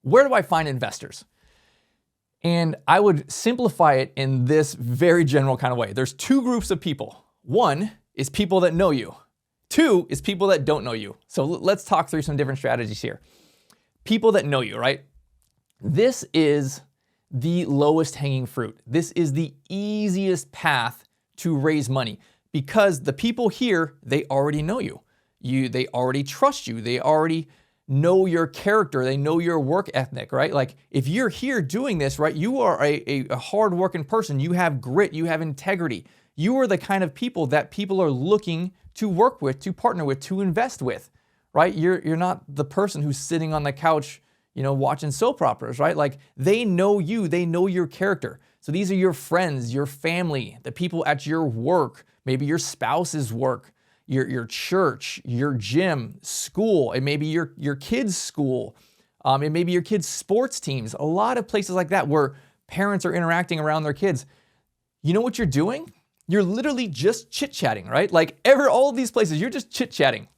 where do I find investors? And I would simplify it in this very general kind of way. There's two groups of people. One is people that know you. Two is people that don't know you. So let's talk through some different strategies here. People that know you, right? This is the lowest hanging fruit. This is the easiest path to raise money because the people here, they already know you. They already trust you. They already know your character. They know your work ethic, right? Like if you're here doing this, right, you are a hardworking person. You have grit. You have integrity. You are the kind of people that people are looking to work with, to partner with, to invest with, right? You're not the person who's sitting on the couch, watching soap operas, right? Like they know you. They know your character. So these are your friends, your family, the people at your work, maybe your spouse's work, your church, your gym, school, and maybe your kids' school, and maybe your kids' sports teams. A lot of places like that where parents are interacting around their kids. You know what you're doing? You're literally just chit-chatting, right? Like all of these places, you're just chit-chatting.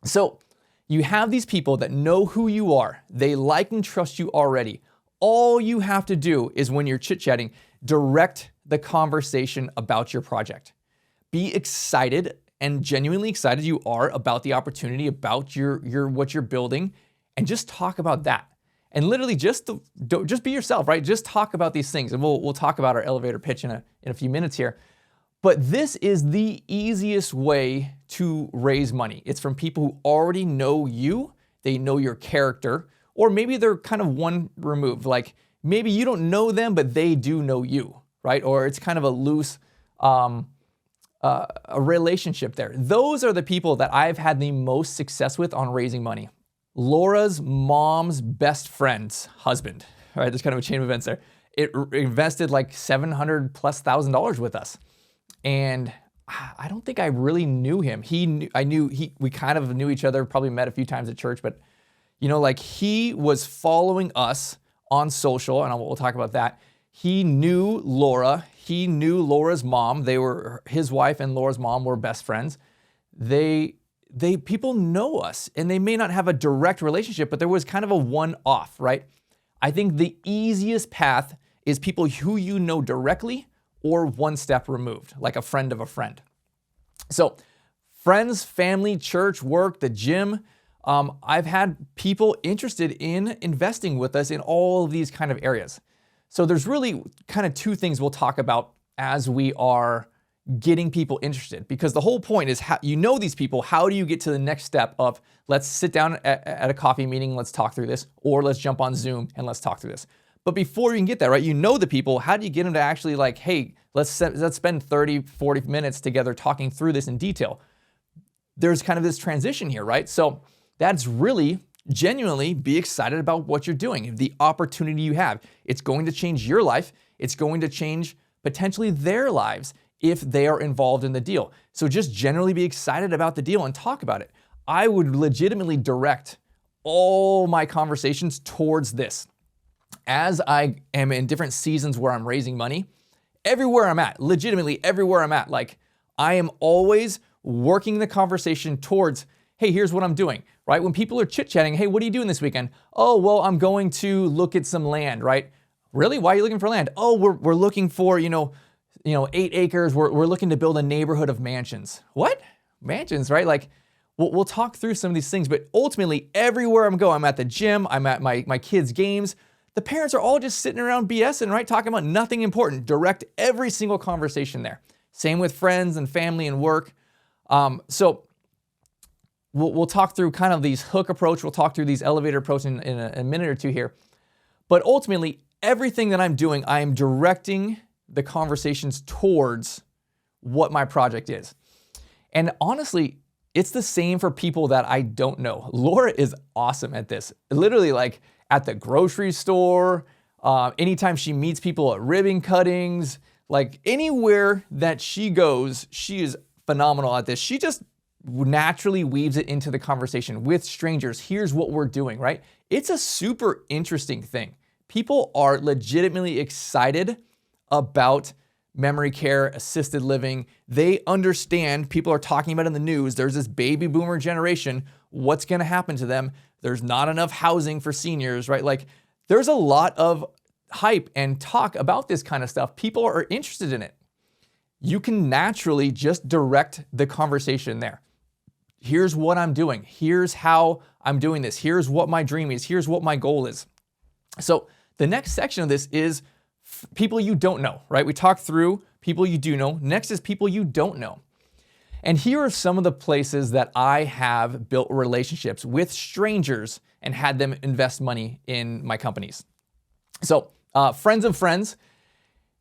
So you have these people that know who you are. They like and trust you already. All you have to do is when you're chit-chatting, direct the conversation about your project. Be excited and genuinely excited you are about the opportunity, about your what you're building, and just talk about that. And literally just be yourself, right? Just talk about these things. And we'll talk about our elevator pitch in a few minutes here. But this is the easiest way to raise money. It's from people who already know you, they know your character, or maybe they're kind of one removed. Like maybe you don't know them, but they do know you, right? Or it's kind of a loose a relationship there. Those are the people that I've had the most success with on raising money. Laura's mom's best friend's husband, all right? There's kind of a chain of events there. It invested like $700,000+ with us. And I don't think I really knew him. We kind of knew each other, probably met a few times at church, but he was following us on social, and we'll talk about that. He knew Laura. He knew Laura's mom. His wife and Laura's mom were best friends. People know us, and they may not have a direct relationship, but there was kind of a one-off, right? I think the easiest path is people who you know directly or one step removed, like a friend of a friend. So friends, family, church, work, the gym. I've had people interested in investing with us in all of these kind of areas. So there's really kind of two things we'll talk about as we are getting people interested, because the whole point is how these people, how do you get to the next step of let's sit down at a coffee meeting, let's talk through this, or let's jump on Zoom and let's talk through this. But before you can get that, right, the people, how do you get them to actually like, hey, let's spend 30, 40 minutes together talking through this in detail? There's kind of this transition here, right? So that's really genuinely be excited about what you're doing, the opportunity you have. It's going to change your life. It's going to change potentially their lives if they are involved in the deal. So just generally be excited about the deal and talk about it. I would legitimately direct all my conversations towards this. As I am in different seasons where I'm raising money, everywhere I'm at, legitimately everywhere I'm at, like I am always working the conversation towards, hey, here's what I'm doing, right? When people are chit-chatting, hey, what are you doing this weekend? Oh, well, I'm going to look at some land, right? Really? Why are you looking for land? Oh, we're looking for, 8 acres. We're looking to build a neighborhood of mansions. What? Mansions, right? Like we'll talk through some of these things, but ultimately everywhere I'm going, I'm at the gym, I'm at my kids' games. The parents are all just sitting around BSing, right? Talking about nothing important. Direct every single conversation there. Same with friends and family and work. So we'll talk through kind of these hook approach. We'll talk through these elevator approach in a minute or two here. But ultimately, everything that I'm doing, I am directing the conversations towards what my project is. And honestly, it's the same for people that I don't know. Laura is awesome at this. Literally, like at the grocery store, anytime she meets people at ribbon cuttings, like anywhere that she goes, she is phenomenal at this. She just naturally weaves it into the conversation with strangers. Here's what we're doing, right? It's a super interesting thing. People are legitimately excited about memory care, assisted living. They understand, people are talking about in the news, there's this baby boomer generation what's going to happen to them. There's not enough housing for seniors, right? Like there's a lot of hype and talk about this kind of stuff. People are interested in it. You can naturally just direct the conversation there. Here's what I'm doing. Here's how I'm doing this. Here's what my dream is. Here's what my goal is. So the next section of this is people you don't know, right? We talked through people you do know. Next is people you don't know. And here are some of the places that I have built relationships with strangers and had them invest money in my companies. So friends of friends.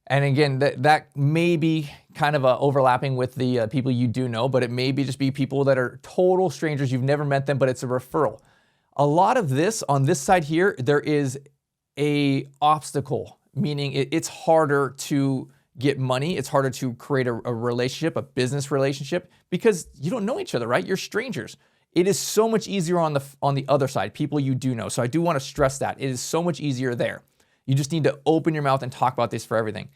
And again, that may be kind of overlapping with the people you do know, but it may be just be people that are total strangers. You've never met them, but it's a referral. A lot of this on this side here, there is a obstacle, meaning it's harder to get money. It's harder to create a relationship, a business relationship, because you don't know each other, right? You're strangers. It is so much easier on the other side, people you do know. So I do want to stress that. It is so much easier there. You just need to open your mouth and talk about this for everything.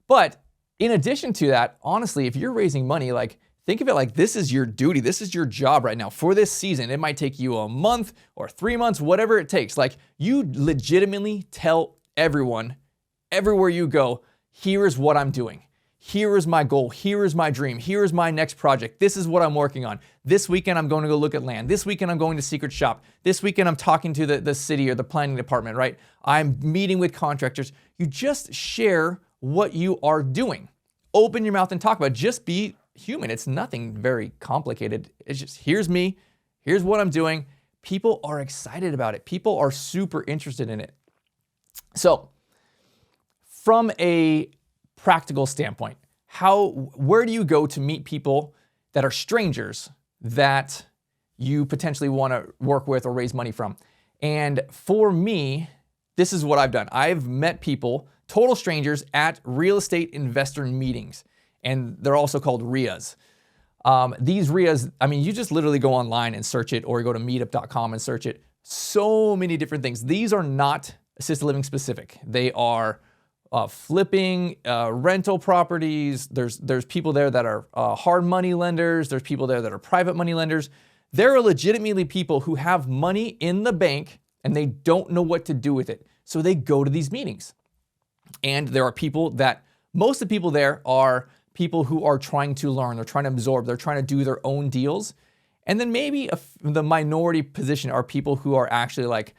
But in addition to that, honestly, if you're raising money, like think of it like this is your duty. This is your job right now for this season. It might take you a month or 3 months, whatever it takes. Like you legitimately tell everyone, everywhere you go, here is what I'm doing. Here is my goal. Here is my dream. Here is my next project. This is what I'm working on. This weekend, I'm going to go look at land. This weekend, I'm going to Secret Shop. This weekend, I'm talking to the city or the planning department, right? I'm meeting with contractors. You just share what you are doing. Open your mouth and talk about it. Just be human. It's nothing very complicated. It's just, here's me. Here's what I'm doing. People are excited about it. People are super interested in it. So from a practical standpoint, where do you go to meet people that are strangers that you potentially want to work with or raise money from? And for me, this is what I've done. I've met people, total strangers, at real estate investor meetings, and they're also called RIAs. These RIAs, I mean, you just literally go online and search it, or you go to meetup.com and search it. So many different things. These are not assisted living specific. They are flipping, rental properties. There's people there that are hard money lenders. There's people there that are private money lenders. There are legitimately people who have money in the bank and they don't know what to do with it. So they go to these meetings. And there are people that, most of the people there are people who are trying to learn, they're trying to absorb, they're trying to do their own deals. And then maybe the minority position are people who are actually like,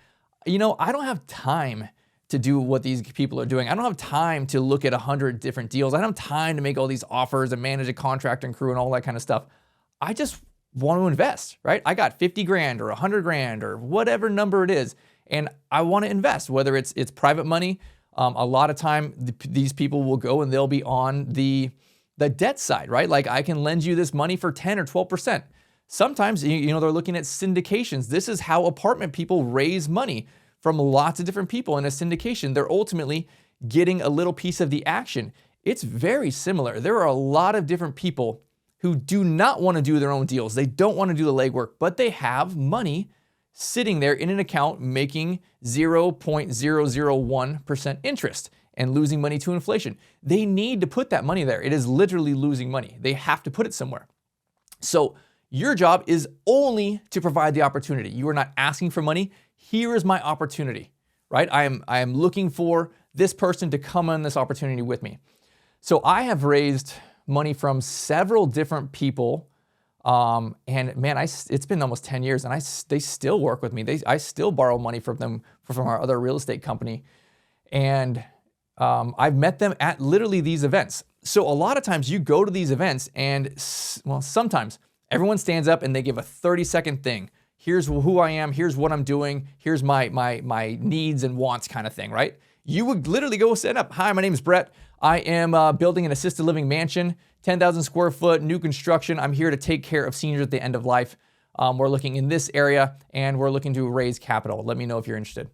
I don't have time to do what these people are doing. I don't have time to look at 100 different deals. I don't have time to make all these offers and manage a contract and crew and all that kind of stuff. I just want to invest, right? I got 50 grand or 100 grand or whatever number it is, and I want to invest, whether it's private money. A lot of time, these people will go and they'll be on the debt side, right? Like I can lend you this money for 10 or 12%. Sometimes, they're looking at syndications. This is how apartment people raise money from lots of different people in a syndication. They're ultimately getting a little piece of the action. It's very similar. There are a lot of different people who do not want to do their own deals. They don't want to do the legwork, but they have money sitting there in an account making 0.001% interest and losing money to inflation. They need to put that money there. It is literally losing money. They have to put it somewhere. So your job is only to provide the opportunity. You are not asking for money. Here is my opportunity, right? I am looking for this person to come on this opportunity with me. So I have raised money from several different people. And man, it's been almost 10 years and they still work with me. I still borrow money from them, from our other real estate company. And I've met them at literally these events. So a lot of times you go to these events and, sometimes everyone stands up and they give a 30-second thing. Here's who I am, here's what I'm doing, here's my needs and wants kind of thing, right? You would literally go stand up. Hi, my name is Brett. I am building an assisted living mansion, 10,000 square foot, new construction. I'm here to take care of seniors at the end of life. We're looking in this area and we're looking to raise capital. Let me know if you're interested.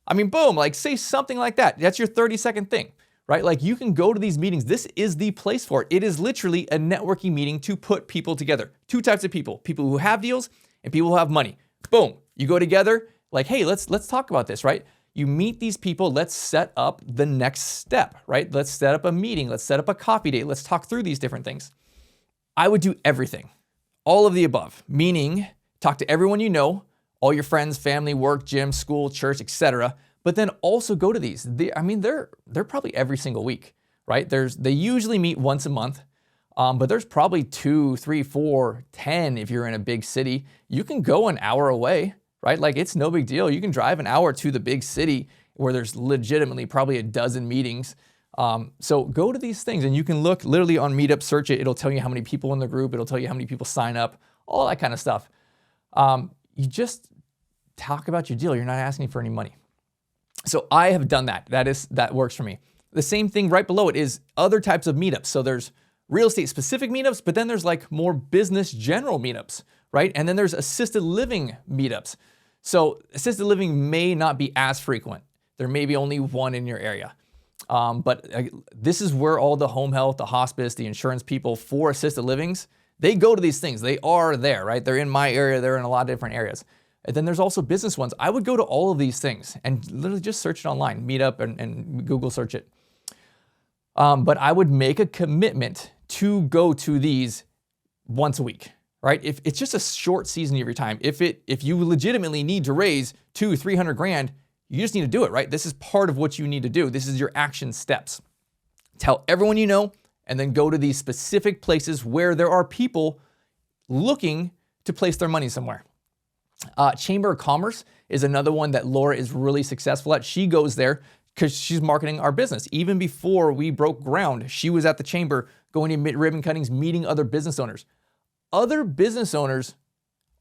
I mean, boom, like say something like that. That's your 30-second thing, right? Like you can go to these meetings. This is the place for it. It is literally a networking meeting to put people together. Two types of people who have deals and people who have money. Boom, you go together like, hey, let's talk about this, right? You meet these people, let's set up the next step, right? Let's set up a meeting, let's set up a coffee date, let's talk through these different things. I would do everything, all of the above, meaning talk to everyone you know, all your friends, family, work, gym, school, church, etc. But then also go to these. They're probably every single week, right? They usually meet once a month, but there's probably 2, 3, 4, 10 if you're in a big city. You can go an hour away, right? Like it's no big deal. You can drive an hour to the big city where there's legitimately probably a dozen meetings. So go to these things and you can look literally on Meetup, search it. It'll tell you how many people in the group. It'll tell you how many people sign up, all that kind of stuff. You just talk about your deal. You're not asking for any money. So I have done that. That works for me. The same thing right below it is other types of meetups. So there's real estate specific meetups, but then there's like more business general meetups, right? And then there's assisted living meetups. So assisted living may not be as frequent. There may be only one in your area. But this is where all the home health, the hospice, the insurance people for assisted livings, they go to these things. They are there, right? They're in my area. They're in a lot of different areas. And then there's also business ones. I would go to all of these things and literally just search it online, Meetup and Google search it. But I would make a commitment to go to these once a week, right? If it's just a short season of your time, if you legitimately need to raise $200,000-300 grand, you just need to do it, right? This is part of what you need to do. This is your action steps. Tell everyone you know, and then go to these specific places where there are people looking to place their money somewhere. Chamber of Commerce is another one that Laura is really successful at. She goes there because she's marketing our business. Even before we broke ground, she was at the chamber going to ribbon cuttings, meeting other business owners. Other business owners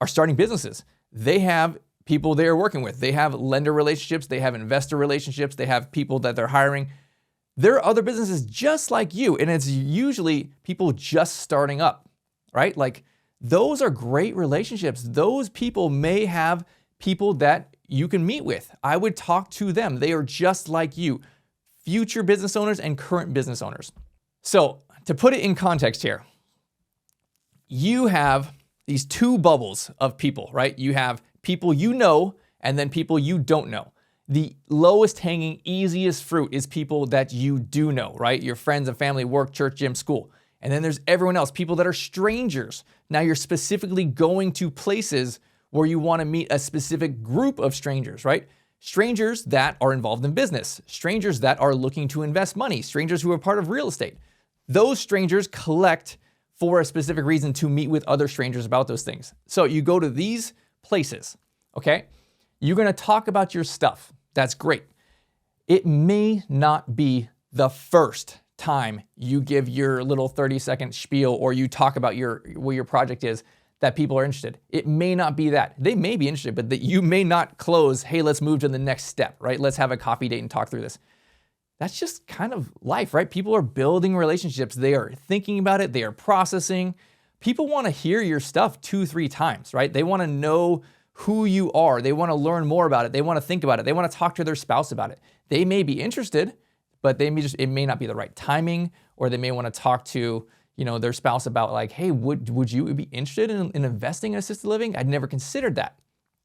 are starting businesses. They have people they are working with. They have lender relationships. They have investor relationships. They have people that they're hiring. There are other businesses just like you, and it's usually people just starting up, right? Like those are great relationships. Those people may have people that you can meet with. I would talk to them. They are just like you, future business owners and current business owners. So to put it in context here, you have these two bubbles of people, right? You have people you know and then people you don't know. The lowest hanging, easiest fruit is people that you do know, right? Your friends and family, work, church, gym, school. And then there's everyone else, people that are strangers. Now you're specifically going to places where you want to meet a specific group of strangers, right? Strangers that are involved in business, strangers that are looking to invest money, strangers who are part of real estate. Those strangers collect for a specific reason to meet with other strangers about those things. So you go to these places, okay? You're going to talk about your stuff. That's great. It may not be the first time you give your little 30-second spiel or you talk about what your project is that people are interested. It may not be that. They may be interested, but that you may not close, hey, let's move to the next step, right? Let's have a coffee date and talk through this. That's just kind of life, right? People are building relationships. They are thinking about it. They are processing. People want to hear your stuff 2-3 times, right? They want to know who you are. They want to learn more about it. They want to think about it. They want to talk to their spouse about it. They may be interested, but it may not be the right timing, or they may want to talk to, their spouse about like, hey, would you be interested in investing in assisted living? I'd never considered that.